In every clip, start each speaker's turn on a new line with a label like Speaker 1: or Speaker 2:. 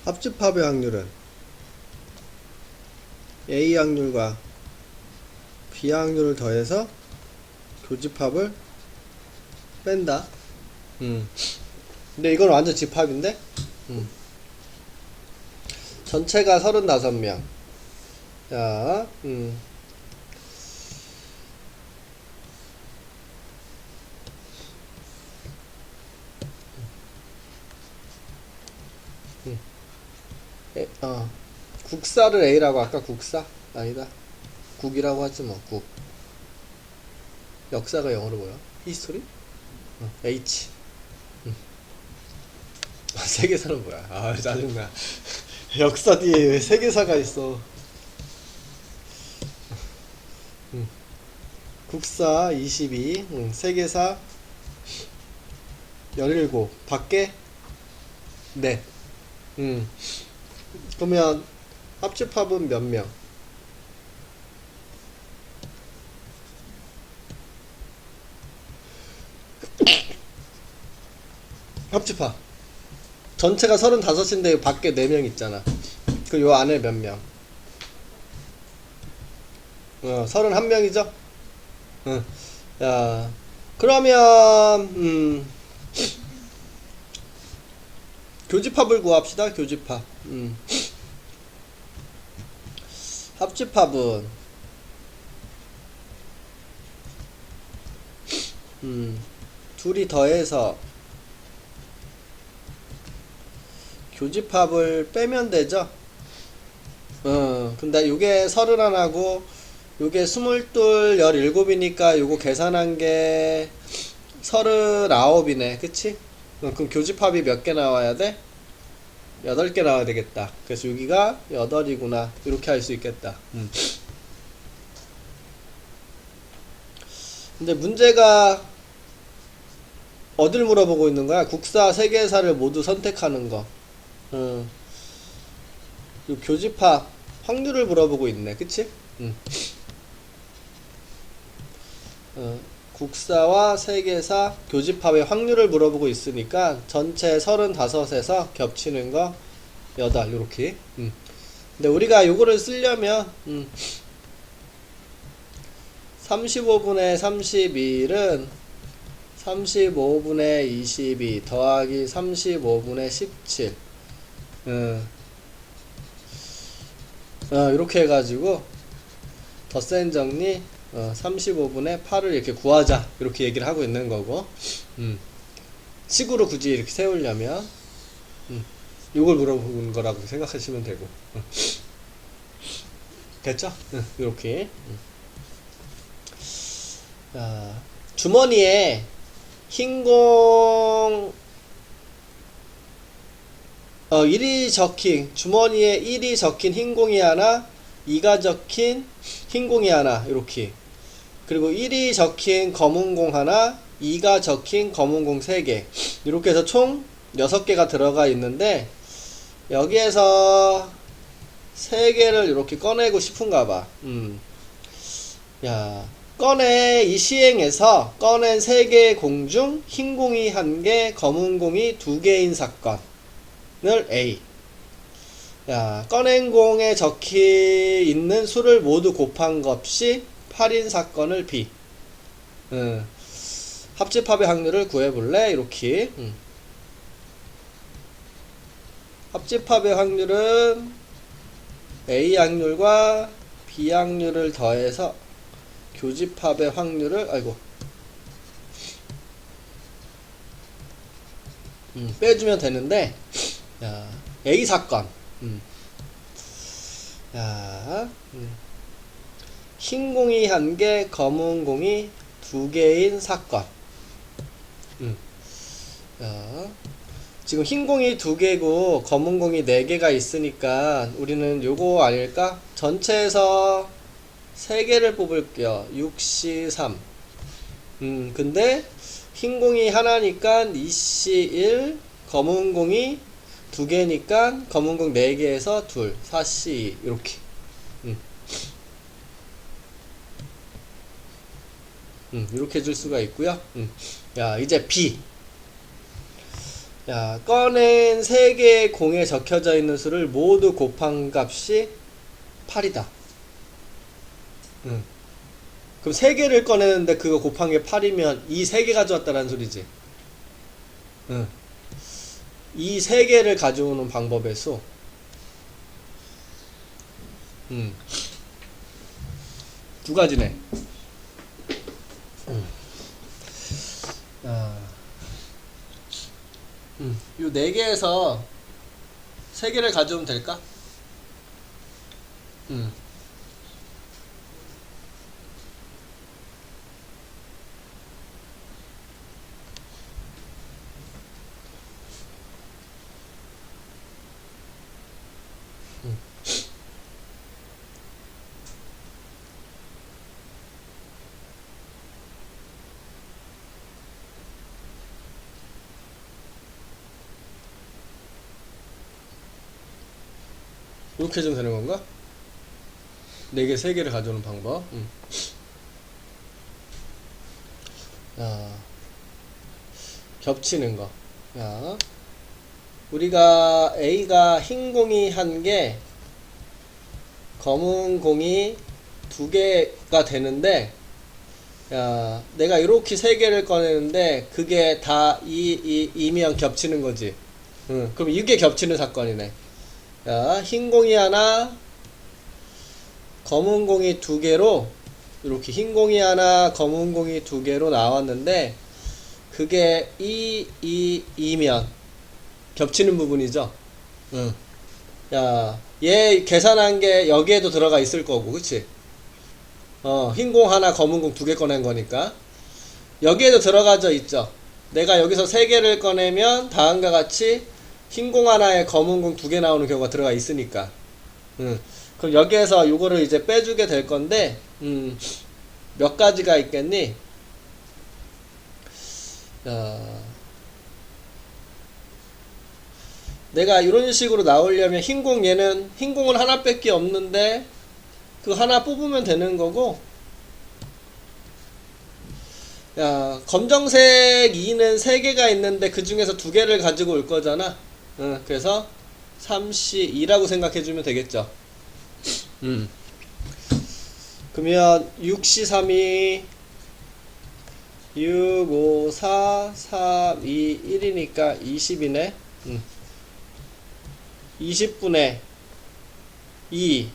Speaker 1: 합집합의 확률은 A 확률과 B 확률을 더해서 교집합을 뺀다. 근데 이건 완전 집합인데? 전체가 35명. 자, 국사를 A라고 할까? 국사? 아니다. 국이라고 하지 뭐. 국. 역사가 영어로 뭐야? 히스토리? H. 세계사는 뭐야? 아, 짜증나. 역사 뒤에 왜 세계사가 있어? 국사 22, 세계사 17, 밖에 네. 그러면 합집합은 몇 명? 합집합 전체가 35인데 밖에 4명 있잖아. 그 요 안에 몇 명? 31명이죠? 야, 그러면 교집합을 구합시다. 교집합. 합집합은 둘이 더해서 교집합을 빼면 되죠. 근데 요게 31하고 요게 22, 17이니까 요거 계산한 게 39이네. 그치? 그럼 교집합이 몇 개 나와야 돼? 8개 나와야 되겠다. 그래서 여기가 8이구나. 이렇게 할 수 있겠다. 근데 문제가 어딜 물어보고 있는 거야? 국사, 세계사를 모두 선택하는 거. 요 교집합 확률을 물어보고 있네. 그치? 국사와 세계사 교집합의 확률을 물어보고 있으니까 전체 35에서 겹치는 거 8 요렇게. 근데 우리가 요거를 쓰려면 35분의 31은 35분의 22 더하기 35분의 17 이렇게 해가지고 덧셈 정리 35분의 8을 이렇게 구하자 이렇게 얘기를 하고 있는 거고. 식으로 굳이 이렇게 세우려면 요걸 물어보는 거라고 생각하시면 되고. 됐죠? 이렇게. 주머니에 흰공 1이 적힌 주머니에 1이 적힌 흰공이 하나, 2가 적힌 흰공이 하나 이렇게. 그리고 1이 적힌 검은공 하나, 2가 적힌 검은공 3개 이렇게 해서 총 6개가 들어가 있는데 여기에서 3개를 이렇게 꺼내고 싶은가 봐. 꺼내 이 시행에서 꺼낸 3개의 공 중 흰공이 1개, 검은공이 2개인 사건을 A. 꺼낸 공에 적혀 있는 수를 모두 곱한 값이 8인 사건을 B. 합집합의 확률을 구해볼래? 이렇게. 합집합의 확률은 A 확률과 B 확률을 더해서 교집합의 확률을 빼주면 되는데 A 사건 흰 공이 1개, 검은 공이 2개인 사건. 지금 흰 공이 2개고 검은 공이 4개가 있으니까 우리는 요거 아닐까? 전체에서 3개를 뽑을게요. 6C 3. 근데 흰 공이 하나니까 2C 1, 검은 공이 2개니까 검은 공 4개에서 2, 4C 2 이렇게. 이렇게 해줄 수가 있고요. 이제 B. 야, 꺼낸 3개의 공에 적혀져 있는 수를 모두 곱한 값이 8이다. 그럼 3개를 꺼내는데 그거 곱한 게 8이면 이 3개 가져왔다라는 소리지. 이 3개를 가져오는 방법의 수. 두 가지네. 요 4개에서 3개를 가져오면 될까? 이렇게 좀 되는 건가? 4개, 3개를 가져오는 방법. 야, 겹치는 거. 야, 우리가 A가 흰 공이 1개, 검은 공이 2개가 되는데, 야, 내가 이렇게 3개를 꺼내는데, 그게 다 이면 겹치는 거지. 그럼 이게 겹치는 사건이네. 야, 흰 공이 하나, 검은 공이 2개로, 이렇게 흰 공이 하나, 검은 공이 2개로 나왔는데, 그게 이면 겹치는 부분이죠. 야, 얘 계산한 게 여기에도 들어가 있을 거고, 그치? 흰 공 하나, 검은 공 2개 꺼낸 거니까. 여기에도 들어가져 있죠. 내가 여기서 3개를 꺼내면 다음과 같이 흰 공 하나에 검은 공 2개 나오는 경우가 들어가 있으니까. 그럼 여기에서 요거를 이제 빼주게 될 건데, 몇 가지가 있겠니? 내가 이런 식으로 나오려면 얘는 흰 공은 하나밖에 없는데 그 하나 뽑으면 되는 거고, 야, 검정색 2는 3개가 있는데 그 중에서 2개를 가지고 올 거잖아. 그래서 3C2라고 생각해주면 되겠죠. 그러면 6C3이 6, 5, 4, 3, 2, 1이니까 20이네. 20분의 2,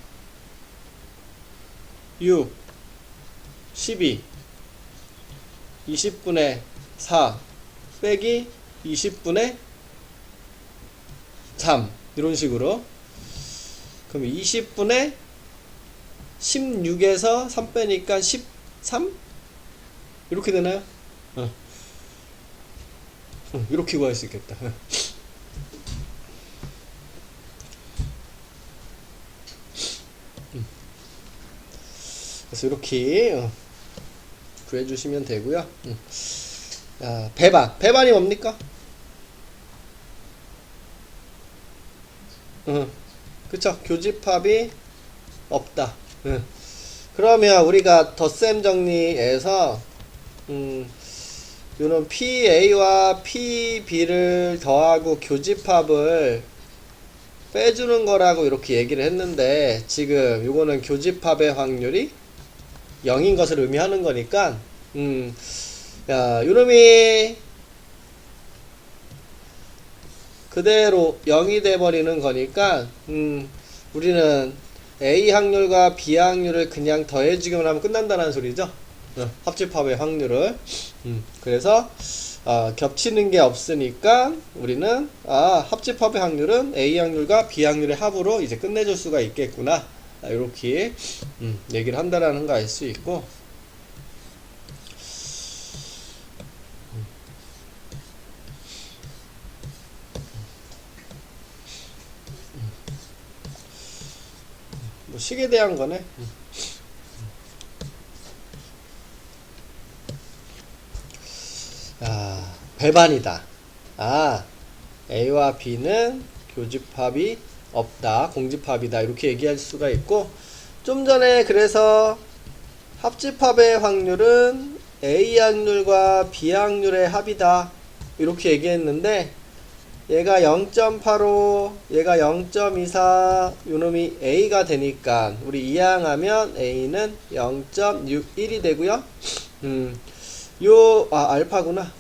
Speaker 1: 6, 12, 20분의 4 빼기 20분의 3, 이런 식으로. 그럼 20분의 16에서 3 빼니까 13? 이렇게 되나요? 이렇게 구할 수 있겠다. 그래서 이렇게 구해주시면 되고요. 배반이 뭡니까? 그쵸? 교집합이 없다. 그러면 우리가 덧셈 정리에서 요런 PA와 PB를 더하고 교집합을 빼주는 거라고 이렇게 얘기를 했는데, 지금 요거는 교집합의 확률이 0인 것을 의미하는 거니까, 야, 요놈이 그대로 0이 돼버리는 거니까, 우리는 A 확률과 B 확률을 그냥 더해주기만 하면 끝난다는 소리죠. 합집합의 확률을. 그래서 겹치는 게 없으니까 우리는 합집합의 확률은 A 확률과 B 확률의 합으로 이제 끝내줄 수가 있겠구나, 이렇게 얘기를 한다라는 거 알 수 있고, 뭐 식에 대한 거네. 배반이다. A와 B는 교집합이 없다, 공집합이다, 이렇게 얘기할 수가 있고, 좀 전에 그래서 합집합의 확률은 A 확률과 B 확률의 합이다, 이렇게 얘기했는데, 얘가 0.85, 얘가 0.24, 요놈이 A가 되니까 우리 이항하면 A는 0.61이 되고요. 알파구나.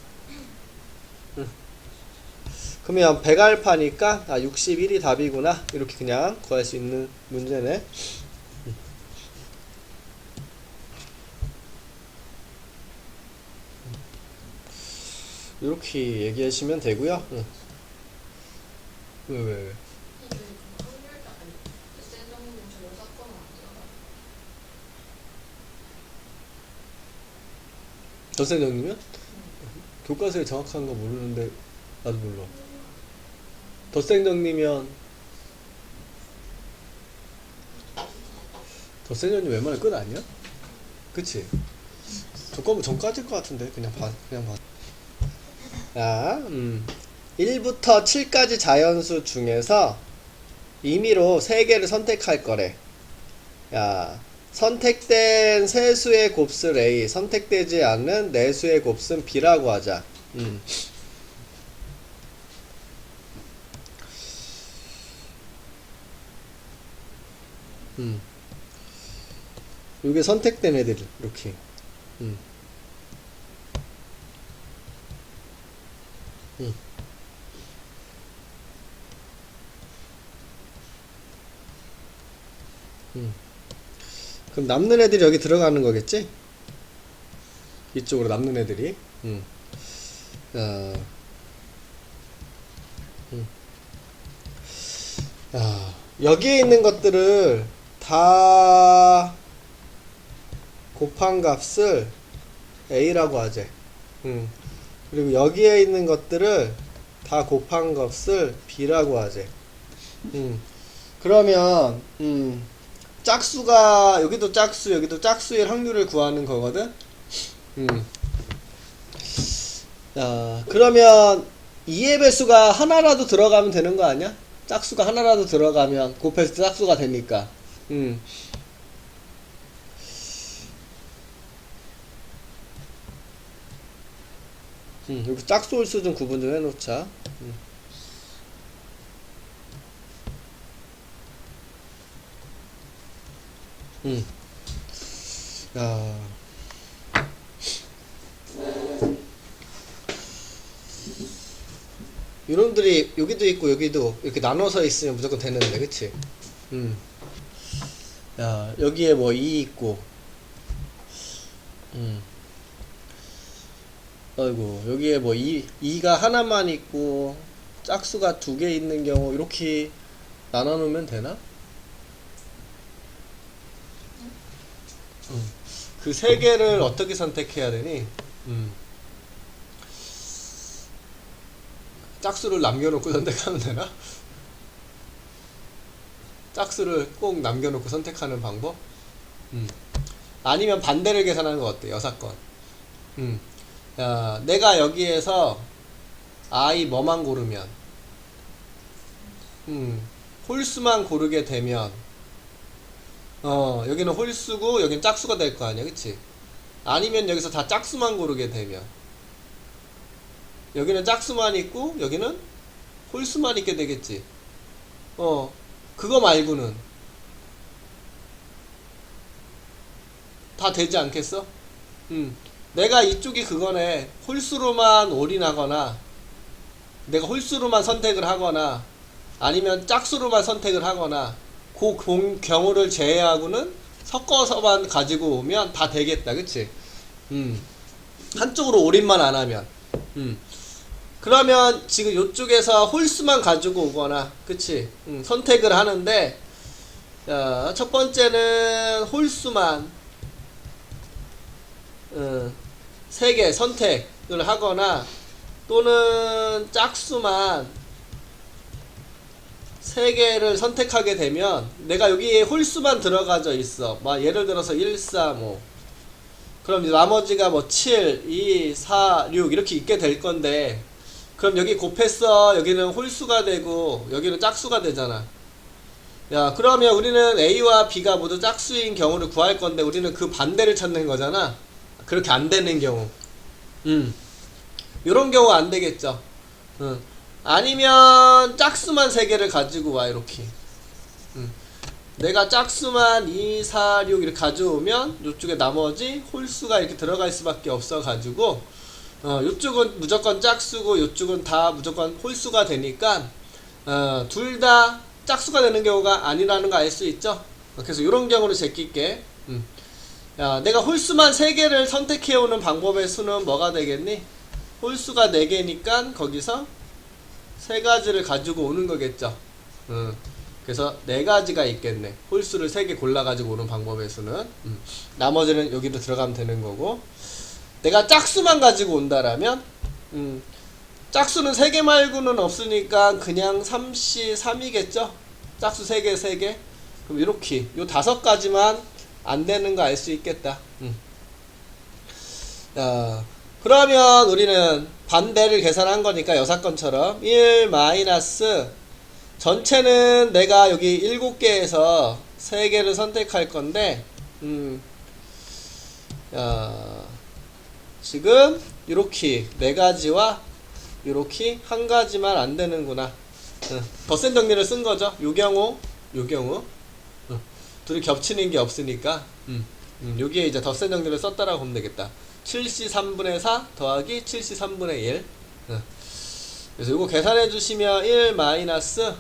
Speaker 1: 그러면 100알파니까 61이 답이구나. 이렇게 그냥 구할 수 있는 문제네. 이렇게 얘기하시면 되고요. 왜? 덧셈정리면? 교과서에 정확한 거 모르는데 나도 몰라. 덧셈정리면 덧셈정리 웬만하면 끝 아니야? 그치? 조금 전까지일 것 같은데 그냥 봐. 자, 1부터 7까지 자연수 중에서 임의로 3개를 선택할 거래. 야, 선택된 세 수의 곱슬 A, 선택되지 않는 네 수의 곱슬 B라고 하자. 요게 선택된 애들, 이렇게. 그럼 남는 애들이 여기 들어가는 거겠지? 이쪽으로 남는 애들이. 여기에 있는 것들을 다 곱한 값을 A라고 하지. 그리고 여기에 있는 것들을 다 곱한 값을 B라고 하지. 그러면 짝수가 여기도 짝수 여기도 짝수일 확률을 구하는 거거든. 그러면 2의 배수가 하나라도 들어가면 되는 거 아니야? 짝수가 하나라도 들어가면 곱했을 때 짝수가 되니까. 여기 짝수 홀수 좀 구분 좀 해놓자. 이놈들이 여기도 있고 여기도 이렇게 나눠서 있으면 무조건 되는데, 그치? 여기에 뭐 2 있고, 아이고, 여기에 뭐 2가 하나만 있고, 짝수가 2개 있는 경우, 이렇게 나눠 놓으면 되나? 그 3개를 어떻게 선택해야 되니? 짝수를 남겨놓고 선택하면 되나? 짝수를 꼭 남겨놓고 선택하는 방법? 아니면 반대를 계산하는 거 어때? 여사건. 내가 여기에서 I 뭐만 고르면, 홀수만 고르게 되면, 여기는 홀수고 여기는 짝수가 될 거 아니야, 그치? 아니면 여기서 다 짝수만 고르게 되면, 여기는 짝수만 있고 여기는 홀수만 있게 되겠지. 그거 말고는 다 되지 않겠어? 내가 이쪽이 그거네. 홀수로만 올인하거나, 내가 홀수로만 선택을 하거나, 아니면 짝수로만 선택을 하거나, 그 경우를 제외하고는 섞어서만 가지고 오면 다 되겠다, 그치? 한쪽으로 올인만 안 하면. 그러면 지금 이쪽에서 홀수만 가지고 오거나, 그치? 선택을 하는데, 첫 번째는 홀수만 3개 선택을 하거나, 또는 짝수만 3개를 선택하게 되면, 내가 여기에 홀수만 들어가져 있어. 막 예를 들어서 1, 4, 5. 그럼 이제 나머지가 뭐 7, 2, 4, 6 이렇게 있게 될 건데, 그럼 여기 곱했어. 여기는 홀수가 되고 여기는 짝수가 되잖아. 그러면 우리는 A와 B가 모두 짝수인 경우를 구할 건데, 우리는 그 반대를 찾는 거잖아. 그렇게 안 되는 경우. 요런 경우 안 되겠죠. 아니면 짝수만 3개를 가지고 와 이렇게. 내가 짝수만 2, 4, 6 이렇게 가져오면 요쪽에 나머지 홀수가 이렇게 들어갈 수밖에 없어 가지고 요쪽은 무조건 짝수고 요쪽은 다 무조건 홀수가 되니까 둘 다 짝수가 되는 경우가 아니라는 거 알 수 있죠. 그래서 이런 경우를 제낄게. 내가 홀수만 3개를 선택해오는 방법의 수는 뭐가 되겠니? 홀수가 4개니까 거기서 3가지를 가지고 오는 거겠죠. 그래서 4가지가 있겠네. 홀수를 3개 골라가지고 오는 방법의 수는. 나머지는 여기로 들어가면 되는 거고, 내가 짝수만 가지고 온다라면 짝수는 3개 말고는 없으니까 그냥 3씨 3이겠죠. 짝수 3개 3개. 그럼 이렇게 요 5가지만 안 되는 거 알 수 있겠다. 그러면 우리는 반대를 계산한 거니까 여사건처럼 1 마이너스 전체는 내가 여기 7개에서 3개를 선택할 건데 지금 이렇게 4가지와 이렇게 1가지만 안 되는구나. 덧셈 정리를 쓴 거죠. 요 경우 둘이 겹치는 게 없으니까 여기에 이제 덧셈 정리를 썼다라고 보면 되겠다. 7C 3분의 4 더하기 7C 3분의 1. 그래서 이거 계산해 주시면 1 마이너스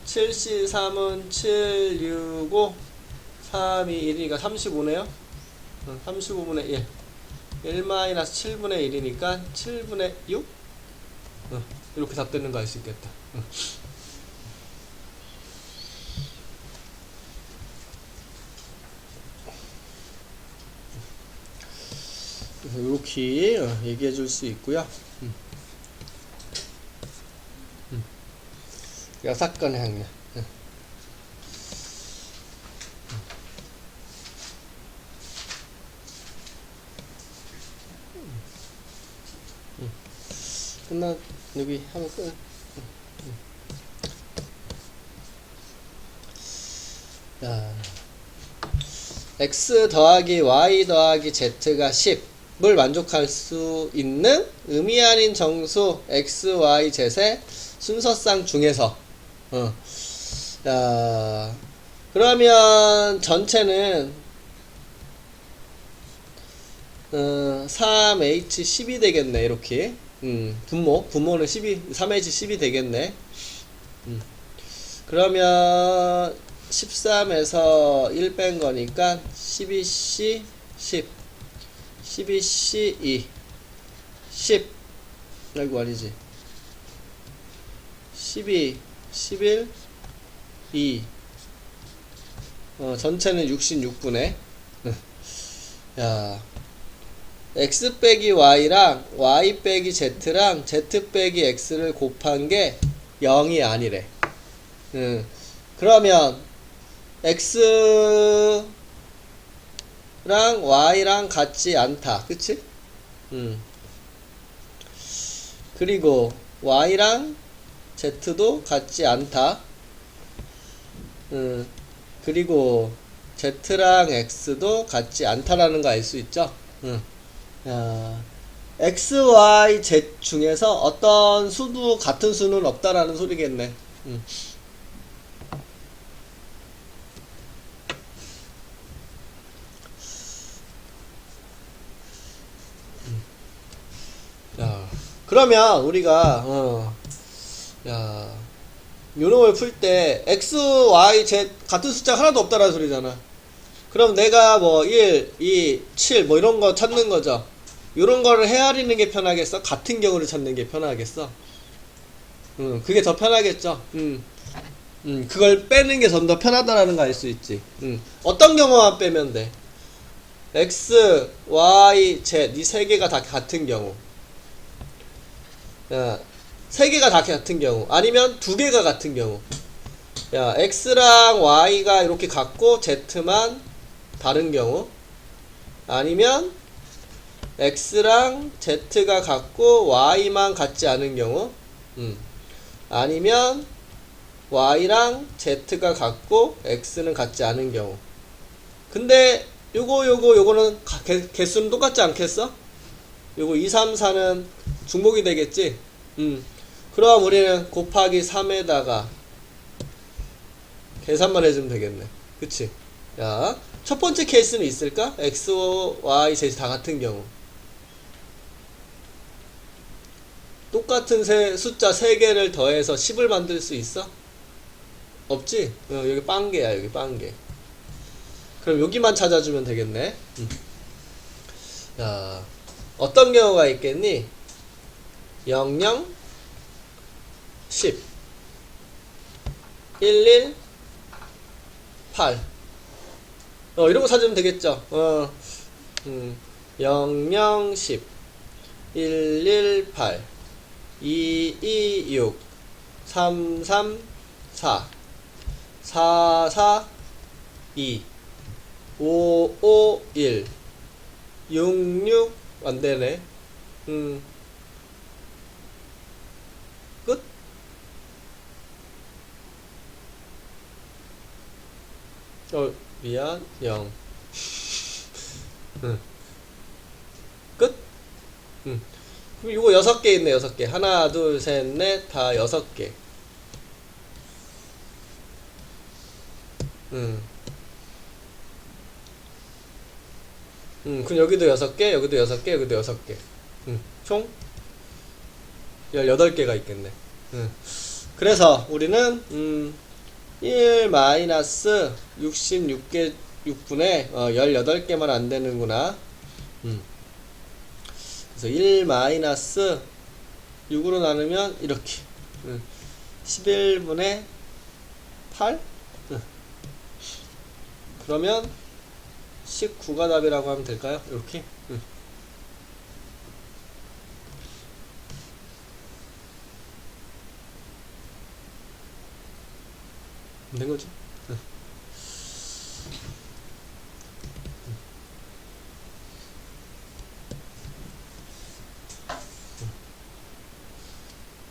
Speaker 1: 7C 3은 7, 6, 5, 3, 2, 1이니까 35네요. 35분의 1. 1 마이너스 7분의 1이니까 7분의 6? 이렇게 답 되는 거 알 수 있겠다. 그래서 이렇게 얘기해 줄 수 있고요. 여사건 행위. 끝나 여기 하면 끝. 자, x 더하기 y 더하기 z가 10을 만족할 수 있는 의미 아닌 정수 x, y, z의 순서상 중에서 자, 그러면 전체는 3h10이 되겠네. 이렇게 분모는 3h10이 되겠네. 그러면 13에서 1 뺀 거니까 12c 10 12c 2 10 아이고 아니지 12 11 2 전체는 66분의 야 x 빼기 y랑 y 빼기 z랑 z 빼기 x를 곱한 게 0이 아니래. 그러면 x랑 y랑 같지 않다. 그치? 그리고 y랑 z도 같지 않다. 그리고 z랑 x도 같지 않다라는 거 알 수 있죠? x, y, z 중에서 어떤 수도 같은 수는 없다라는 소리겠네. 자, 그러면 우리가 요놈을 풀 때 x, y, z 같은 숫자 하나도 없다라는 소리잖아. 그럼 내가 뭐 1, 2, 7 뭐 이런 거 찾는 거죠. 요런 거를 헤아리는 게 편하겠어? 같은 경우를 찾는 게 편하겠어? 그게 더 편하겠죠. 그걸 빼는 게 좀 더 편하다라는 거 알 수 있지. 어떤 경우만 빼면 돼? x, y, z 이 세 개가 다 같은 경우. 세 개가 다 같은 경우. 아니면 두 개가 같은 경우. x랑 y가 이렇게 같고 z만 다른 경우. 아니면 x랑 z가 같고 y만 같지 않은 경우. 아니면 y랑 z가 같고 x는 같지 않은 경우. 근데 요거는 개수는 똑같지 않겠어? 요거 2, 3, 4는 중복이 되겠지? 그럼 우리는 곱하기 3에다가 계산만 해주면 되겠네. 그치? 야, 첫 번째 케이스는 있을까? x, y, z 다 같은 경우. 똑같은 숫자 3개를 더해서 10을 만들 수 있어? 없지? 여기 빵개야, 여기 빵개. 그럼 여기만 찾아주면 되겠네. 자, 어떤 경우가 있겠니? 0, 0, 10, 1, 1, 8. 이런 거 찾으면 되겠죠? 0, 0, 10, 1, 1, 8, 2, 2, 6, 3, 3, 4, 4, 4, 2, 5, 5, 1, 6, 6, 안 되네. 끝? 미안, 0. 끝? 그럼 이거 6개 있네, 6개. 하나, 둘, 셋, 넷, 다 6개. 그럼 여기도 6개, 여기도 6개, 여기도 6개. 총 18개가 있겠네. 그래서 우리는 1 마이너스 66개 6분의 18개만 안 되는구나. 그래서 1 마이너스 6으로 나누면 이렇게 11분의 8? 그러면 19가 답이라고 하면 될까요? 이렇게. 된 거지?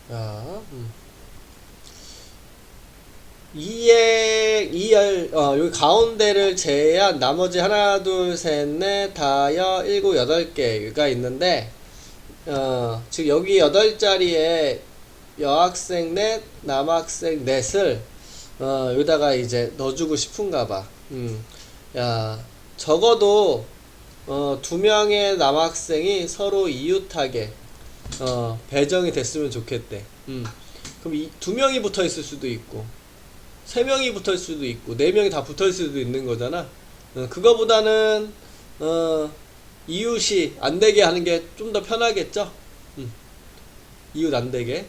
Speaker 1: 자, 2열, 여기 가운데를 제외한 나머지 하나, 둘, 셋, 넷, 다여, 7, 8개가 있는데, 즉, 여기 8자리에 여학생 넷, 남학생 넷을, 여기다가 이제 넣어주고 싶은가 봐. 야, 적어도, 2명의 남학생이 서로 이웃하게, 배정이 됐으면 좋겠대. 그럼 2명이 붙어 있을 수도 있고, 3명이 붙어 있을 수도 있고, 4명이 다 붙어 있을 수도 있는 거잖아. 그거보다는, 이웃이 안 되게 하는 게 좀 더 편하겠죠? 이웃 안 되게.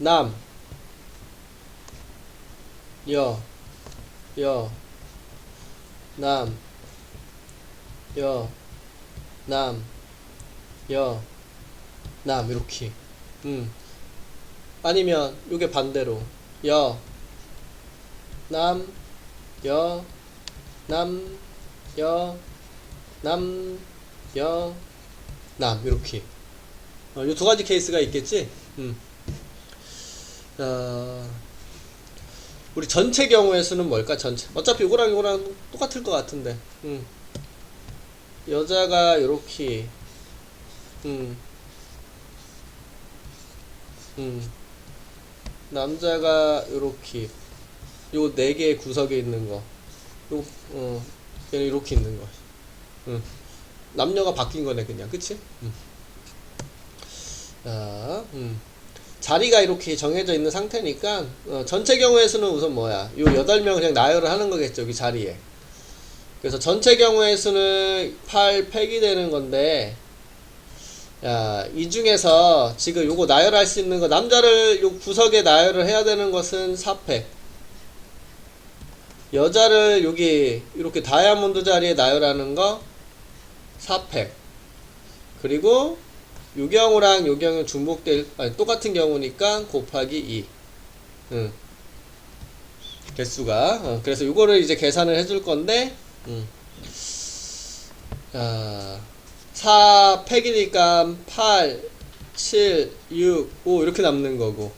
Speaker 1: 남, 여, 남, 남, 남, 이렇게. 아니면 요게 반대로 여, 남, 여, 남, 여, 남, 여, 남, 이렇게. 요 두 가지 케이스가 있겠지? 우리 전체 경우의 수는 뭘까? 전체. 어차피 이거랑 이거랑 똑같을 것 같은데. 여자가 요렇게. 남자가 요렇게. 요 4개의 구석에 있는 거. 얘는 이렇게 있는 거. 남녀가 바뀐 거네, 그냥. 그치? 자, 자리가 이렇게 정해져 있는 상태니까 전체 경우의 수는 우선 뭐야? 요 8명 그냥 나열을 하는 거겠죠, 여기 자리에. 그래서 전체 경우의 수는 8팩이 되는 건데 야, 이 중에서 지금 요거 나열할 수 있는 거, 남자를 요 구석에 나열을 해야 되는 것은 4팩. 여자를 여기 이렇게 다이아몬드 자리에 나열하는 거 4팩. 그리고 요 경우랑 요 경우 중복될, 아니, 똑같은 경우니까 곱하기 2. 응. 개수가. 그래서 요거를 이제 계산을 해줄 건데, 자, 4팩이니까 8, 7, 6, 5 이렇게 남는 거고,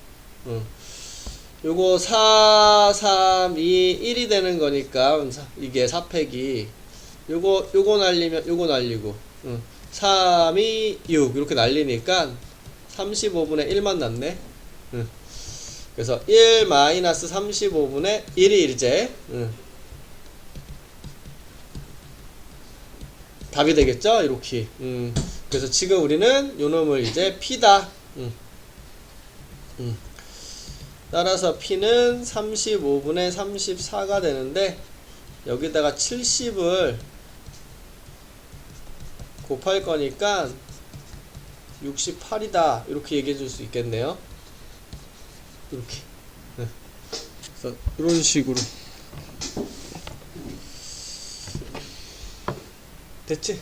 Speaker 1: 요거 4, 3, 2, 1이 되는 거니까 이게 4팩이 요거 날리면 요거 날리고 3, 2, 6 이렇게 날리니까 35분의 1만 남네. 그래서 1 마이너스 35분의 1이 이제 답이 되겠죠? 이렇게. 그래서 지금 우리는 요 놈을 이제 P다. 따라서 P는 35분의 34가 되는데, 여기다가 70을 곱할 거니까 68이다. 이렇게 얘기해 줄 수 있겠네요. 이렇게. 그래서 이런 식으로. 됐지?